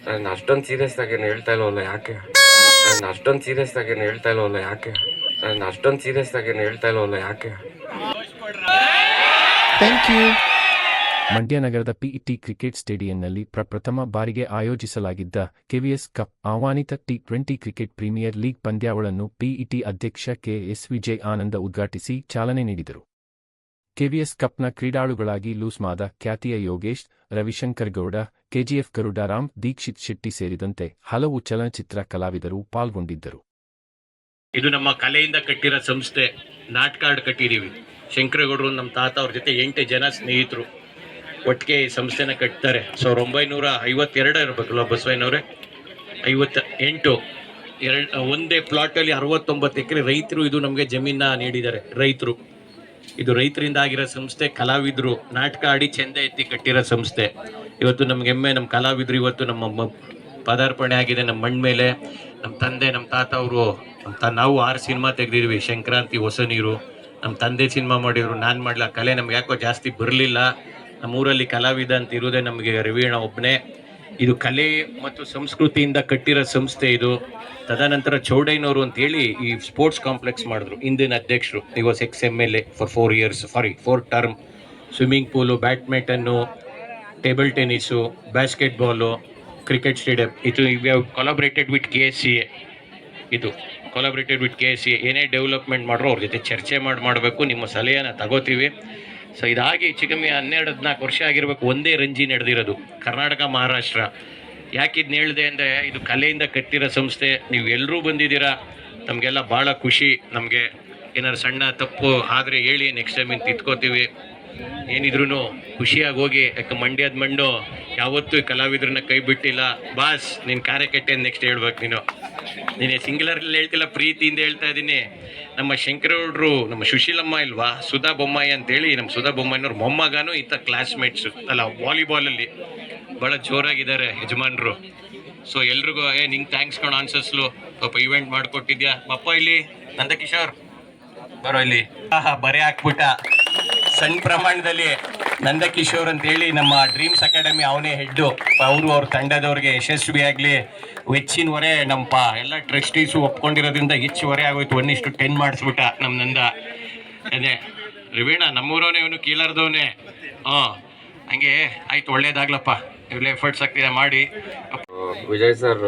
ನಾನು ಅಷ್ಟೊಂದು ಸೀರಿಯಸ್ ಆಗೇನು ಹೇಳ್ತಾ ಇಲ್ವಲ್ಲ ಯಾಕೆ ನಾನು ಅಷ್ಟೊಂದು ಸೀರಿಯಸ್ ಆಗೇನು ಹೇಳ್ತಾ ಇಲ್ವಲ್ಲ ಯಾಕೆ ನಾನು ಅಷ್ಟೊಂದು ಸೀರಿಯಸ್ ಆಗೇನು ಹೇಳ್ತಾ ಇಲ್ವಲ್ಲ ಯಾಕೆ. Thank you. ಮಂಡ್ಯ ನಗರದ ಪಿಇಟಿ ಕ್ರಿಕೆಟ್ ಸ್ಟೇಡಿಯಂನಲ್ಲಿ ಪ್ರಪ್ರಥಮ ಬಾರಿಗೆ ಆಯೋಜಿಸಲಾಗಿದ್ದ ಕೆವಿಎಸ್ ಕಪ್ ಆಹ್ವಾನಿತ ಟಿ20 ಕ್ರಿಕೆಟ್ ಪ್ರೀಮಿಯರ್ ಲೀಗ್ ಪಂದ್ಯಾವಳಿಯನ್ನು ಪಿಇಟಿ ಅಧ್ಯಕ್ಷ ಕೆಎಸ್ ವಿಜಯ್ ಆನಂದ ಉದ್ಘಾಟಿಸಿ ಚಾಲನೆ ನೀಡಿದರು. ಕೆವಿಎಸ್ ಕಪ್ನ ಕ್ರೀಡಾಳುಗಳಾಗಿ ಲೂಸ್ಮಾದ ಖ್ಯಾತಿಯ ಯೋಗೇಶ್, ರವಿಶಂಕರ್ ಗೌಡ, ಕೆಜಿಎಫ್ ಗರುಡಾರಾಮ್, ದೀಕ್ಷಿತ್ ಶೆಟ್ಟಿ ಸೇರಿದಂತೆ ಹಲವು ಚಲನಚಿತ್ರ ಕಲಾವಿದರು ಪಾಲ್ಗೊಂಡಿದ್ದರು. ಇದು ನಮ್ಮ ಕಲೆಯಿಂದ ಕಟ್ಟಿರೋ ಸಂಸ್ಥೆ. ನಾಟ್ಕಾರ್ಡ್ ಕಟ್ಟಿದೀವಿ. ಶಂಕರಗೌಡರು ನಮ್ಮ ತಾತ ಅವ್ರ ಜೊತೆ 8 ಜನ ಸ್ನೇಹಿತರು ಒಟ್ಟಿಗೆ ಈ ಸಂಸ್ಥೆನ ಕಟ್ತಾರೆ. 1952 ಇರಬೇಕಲ್ಲ ಬಸವಯ್ಯನವ್ರೆ, 58. ಒಂದೇ ಪ್ಲಾಟಲ್ಲಿ 69 ಎಕರೆ ರೈತರು ಇದು ನಮಗೆ ಜಮೀನ ನೀಡಿದ್ದಾರೆ. ರೈತರು ಇದು ರೈತರಿಂದ ಆಗಿರೋ ಸಂಸ್ಥೆ. ಕಲಾವಿದರು ನಾಟಕ ಆಡಿ ಚೆಂದ ಎತ್ತಿ ಕಟ್ಟಿರೋ ಸಂಸ್ಥೆ. ಇವತ್ತು ನಮ್ಗೆ ಹೆಮ್ಮೆ, ನಮ್ಮ ಕಲಾವಿದರು ಇವತ್ತು ನಮ್ಮ ಪದಾರ್ಪಣೆ ಆಗಿದೆ ನಮ್ಮ ಮಣ್ಣ ಮೇಲೆ. ನಮ್ಮ ತಂದೆ ನಮ್ಮ ತಾತ ಅವರು ನಾವು 6 ಸಿನಿಮಾ ತೆಗೆದಿದ್ವಿ. ಸಂಕ್ರಾಂತಿ, ಹೊಸ ನೀರು. ನಮ್ಮ ತಂದೆ ಸಿನಿಮಾ ಮಾಡಿದ್ರು, ನಾನು ಮಾಡಲ. ಕಲೆ ನಮ್ಗೆ ಯಾಕೋ ಜಾಸ್ತಿ ಬರಲಿಲ್ಲ. ನಮ್ಮೂರಲ್ಲಿ ಕಲಾವಿದ ಅಂತ ಇರೋದೇ ನಮಗೆ ರವೀಣ ಒಬ್ಬನೇ. ಇದು ಕಲೆ ಮತ್ತು ಸಂಸ್ಕೃತಿಯಿಂದ ಕಟ್ಟಿರೋ ಸಂಸ್ಥೆ ಇದು. ತದನಂತರ ಚೌಡಯ್ಯನವರು ಅಂತೇಳಿ ಈ ಸ್ಪೋರ್ಟ್ಸ್ ಕಾಂಪ್ಲೆಕ್ಸ್ ಮಾಡಿದ್ರು. ಇಂದಿನ ಅಧ್ಯಕ್ಷರು was ex-MLA for 4 years, 4 term. Swimming pool, ಬ್ಯಾಡ್ಮಿಂಟನ್ನು, table tennis, basketball, cricket stadium. ಇದು ಕೊಲಾಬ್ರೇಟೆಡ್ ವಿತ್ KSCA. ಇದು ಕೊಲಾಬ್ರೇಟೆಡ್ ವಿತ್ KSCA. ಏನೇ ಡೆವಲಪ್ಮೆಂಟ್ ಮಾಡ್ರೋ ಅವ್ರ ಜೊತೆ ಚರ್ಚೆ ಮಾಡಬೇಕು. ನಿಮ್ಮ ಸಲಹೆಯನ್ನು ತಗೋತೀವಿ. ಸೊ ಇದಾಗಿ ಹೆಚ್ಚು ಕಮ್ಮಿ 12-14 ವರ್ಷ ಆಗಿರ್ಬೇಕು. ಒಂದೇ ರಂಜಿ ನಡೆದಿರೋದು ಕರ್ನಾಟಕ, ಮಹಾರಾಷ್ಟ್ರ. ಯಾಕಿದ್ನ ಹೇಳಿದೆ ಅಂದರೆ ಇದು ಕಲೆಯಿಂದ ಕಟ್ಟಿರೋ ಸಂಸ್ಥೆ. ನೀವು ಎಲ್ಲರೂ ಬಂದಿದ್ದೀರಾ, ನಮಗೆಲ್ಲ ಭಾಳ ಖುಷಿ. ನಮಗೆ ಏನಾದ್ರು ಸಣ್ಣ ತಪ್ಪು ಆದರೆ ಹೇಳಿ, ನೆಕ್ಸ್ಟ್ ಟೈಮ್ ಇನ್ನು ತಿದ್ಕೋತೀವಿ. ಏನಿದ್ರು ಖುಷಿಯಾಗಿ ಹೋಗಿ. ಯಾಕೆ ಮಂಡ್ಯದ ಮಣ್ಣು ಯಾವತ್ತೂ ಕಲಾವಿದ್ರನ್ನ ಕೈ ಬಿಟ್ಟಿಲ್ಲ. ಬಾಸ್ ನಿನ್ನ ಕಾರ್ಯಕಟ್ಟೆ ನೆಕ್ಸ್ಟ್ ಹೇಳ್ಬೇಕು. ನೀನು ಸಿಂಗ್ಯುಲರಲ್ಲಿ ಹೇಳ್ತಿಲ್ಲ, ಪ್ರೀತಿಯಿಂದ ಹೇಳ್ತಾ ಇದ್ದೀನಿ. ನಮ್ಮ ಶಂಕರಗೌಡರು, ನಮ್ಮ ಸುಶೀಲಮ್ಮ ಇಲ್ವಾ, ಸುಧಾ ಬೊಮ್ಮಾಯಿ ಅಂತೇಳಿ, ನಮ್ಮ ಸುಧಾ ಬೊಮ್ಮಾಯಿನವ್ರ ಮೊಮ್ಮಗನೂ ಇಂಥ ಕ್ಲಾಸ್ಮೇಟ್ಸು ಅಲ್ಲ, ವಾಲಿಬಾಲಲ್ಲಿ ಭಾಳ ಜೋರಾಗಿದ್ದಾರೆ ಯಜಮಾನ್ರು. ಸೊ ಎಲ್ರಿಗೂ ನಿಂಗೆ ಥ್ಯಾಂಕ್ಸ್ ಕಣೋ ಆನ್ಸರ್ಸ್ಲು. ಪಾಪ ಇವೆಂಟ್ ಮಾಡಿಕೊಟ್ಟಿದ್ಯಾ. ಪಪ್ಪ ಇಲ್ಲಿ ನಂದಕಿಶೋರ್ ಬರೋ ಇಲ್ಲಿ. ಬರೆ ಹಾಕ್ಬಿಟ್ಟ ಸಣ್ಣ ಪ್ರಮಾಣದಲ್ಲಿ. ನಂದಕಿಶೋರ್ ಅಂತೇಳಿ ನಮ್ಮ ಡ್ರೀಮ್ಸ್ ಅಕಾಡೆಮಿ ಅವನೇ ಹೆಡ್ಡು. ಅವ್ರ ತಂಡದವ್ರಿಗೆ ಯಶಸ್ವಿಯಾಗಲಿ. ಹೆಚ್ಚಿನ ಹೊರೆ ನಮ್ಮ ಎಲ್ಲ ಟ್ರಸ್ಟೀಸು ಒಪ್ಕೊಂಡಿರೋದ್ರಿಂದ ಹೆಚ್ಚು ಹೊರೆ ಆಗೋಯ್ತು. 1:10 ಮಾಡಿಸ್ಬಿಟ್ಟ ನಮ್ಮ ನಂದ. ಅದೇ ರವೀಣ ನಮ್ಮೂರವನೇ, ಇವನು ಕೀಳರ್ದವನೇ. ಹಂಗೆ ಆಯ್ತು, ಒಳ್ಳೇದಾಗ್ಲಪ್ಪ. ಇವೆಲ್ಲ ಎಫರ್ಟ್ಸ್ ಆಗ್ತಿದೆ ಮಾಡಿ. ವಿಜಯ್ ಸರ್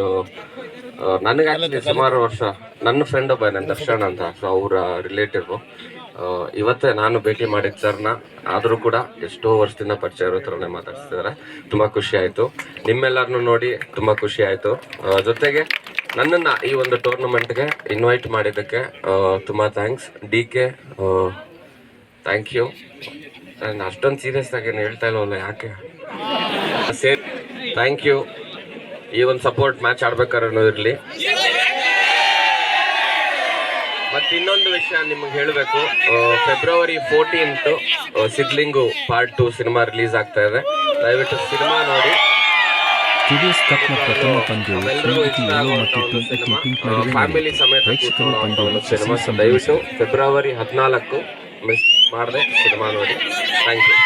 ನನಗಾಗಲಿ ಸುಮಾರು ವರ್ಷ ನನ್ನ ಫ್ರೆಂಡ್ ಒಬ್ಬ ನನ್ನ ದರ್ಶನ್ ಅಂತ. ಸೊ ಅವರ ರಿಲೇಟಿವ್. ಇವತ್ತೇ ನಾನು ಭೇಟಿ ಮಾಡಿದ ಸರ್ನ. ಆದರೂ ಕೂಡ ಎಷ್ಟೋ ವರ್ಷದಿಂದ ಪರಿಚಯ ಇರೋ ಥರನೇ ಮಾತಾಡ್ತಿದ್ದಾರೆ. ತುಂಬ ಖುಷಿ ಆಯಿತು. ನಿಮ್ಮೆಲ್ಲರನ್ನೂ ನೋಡಿ ತುಂಬ ಖುಷಿ ಆಯಿತು. ಜೊತೆಗೆ ನನ್ನನ್ನು ಈ ಒಂದು ಟೂರ್ನಮೆಂಟ್ಗೆ ಇನ್ವೈಟ್ ಮಾಡಿದ್ದಕ್ಕೆ ತುಂಬ ಥ್ಯಾಂಕ್ಸ್. DK thank you. ನಾನು ಅಷ್ಟೊಂದು ಸೀರಿಯಸ್ ಆಗೇನು ಹೇಳ್ತಾ ಇಲ್ವಲ್ಲ ಯಾಕೆ. Thank you. ಈ ಒಂದು ಸಪೋರ್ಟ್ ಮ್ಯಾಚ್ ಆಡ್ಬೇಕಾದ್ರೂ ಇರಲಿ. ಮತ್ತು ಇನ್ನೊಂದು ವಿಷಯ ನಿಮಗೆ ಹೇಳಬೇಕು. February 14th Sidlingu part 2 cinema release ಆಗ್ತಾ ಇದೆ. ದಯವಿಟ್ಟು ಸಿನಿಮಾ ನೋಡಿ. ಕೆವಿಎಸ್ ಕಪ್ನ ಪ್ರಥಮ ಪಂದ್ಯವು ಫ್ಯಾಮಿಲಿ ಸಮೇತ ಸಿನಿಮಾ. ದಯವಿಟ್ಟು February 14 ಮಿಸ್ ಮಾಡದೆ ಸಿನಿಮಾ ನೋಡಿ. Thank you.